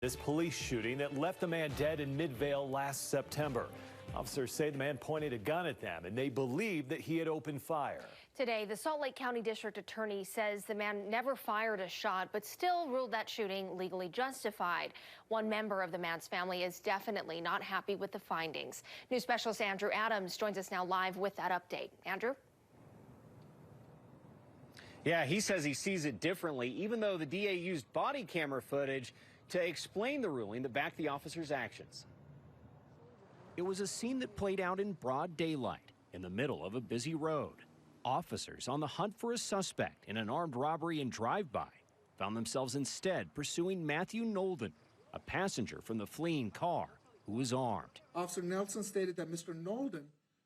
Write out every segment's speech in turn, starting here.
This police shooting that left a man dead in Midvale last September. Officers say the man pointed a gun at them and they believe that he had opened fire. Today, the Salt Lake County District Attorney says the man never fired a shot, but still ruled that shooting legally justified. One member of the man's family is definitely not happy with the findings. News specialist Andrew Adams joins us now live with that update. Andrew? Yeah, he says he sees it differently, even though the DA used body camera footage to explain the ruling that backed the officer's actions. It was a scene that played out in broad daylight in the middle of a busy road. Officers on the hunt for a suspect in an armed robbery and drive-by found themselves instead pursuing Matthew Nolden, a passenger from the fleeing car who was armed. Officer Nelson stated that Mr. Nolden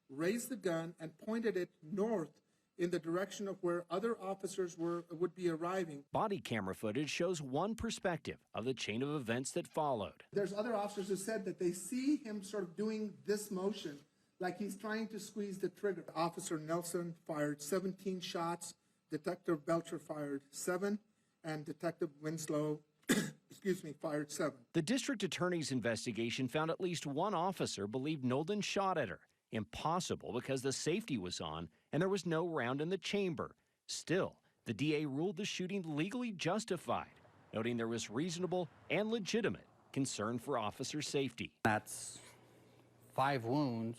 raised the gun and pointed it north in the direction of where other officers would be arriving. Body camera footage shows one perspective of the chain of events that followed. There's other officers who said that they see him sort of doing this motion, like he's trying to squeeze the trigger. Officer Nelson fired 17 shots, Detective Belcher fired 7, and Detective Winslow fired 7. The district attorney's investigation found at least one officer believed Nolden shot at her. Impossible because the safety was on and there was no round in the chamber. Still, the DA ruled the shooting legally justified, noting there was reasonable and legitimate concern for officer safety. That's 5 wounds,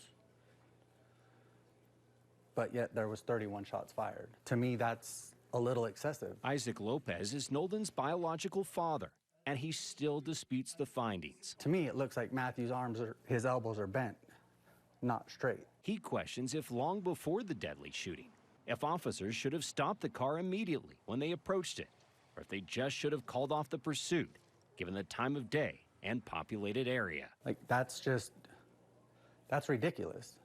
but yet there was 31 shots fired. To me, that's a little excessive. Isaac Lopez is Nolden's biological father, and he still disputes the findings. To me, it looks like Matthew's his elbows are bent, not straight. He questions if long before the deadly shooting, if officers should have stopped the car immediately when they approached it, or if they just should have called off the pursuit, given the time of day and populated area. Like, that's ridiculous.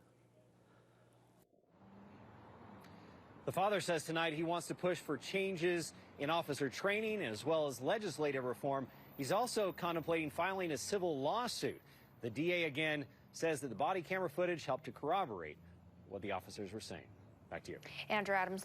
The father says tonight he wants to push for changes in officer training as well as legislative reform. He's also contemplating filing a civil lawsuit. The DA again says that the body camera footage helped to corroborate what the officers were saying. Back to you. Andrew Adams.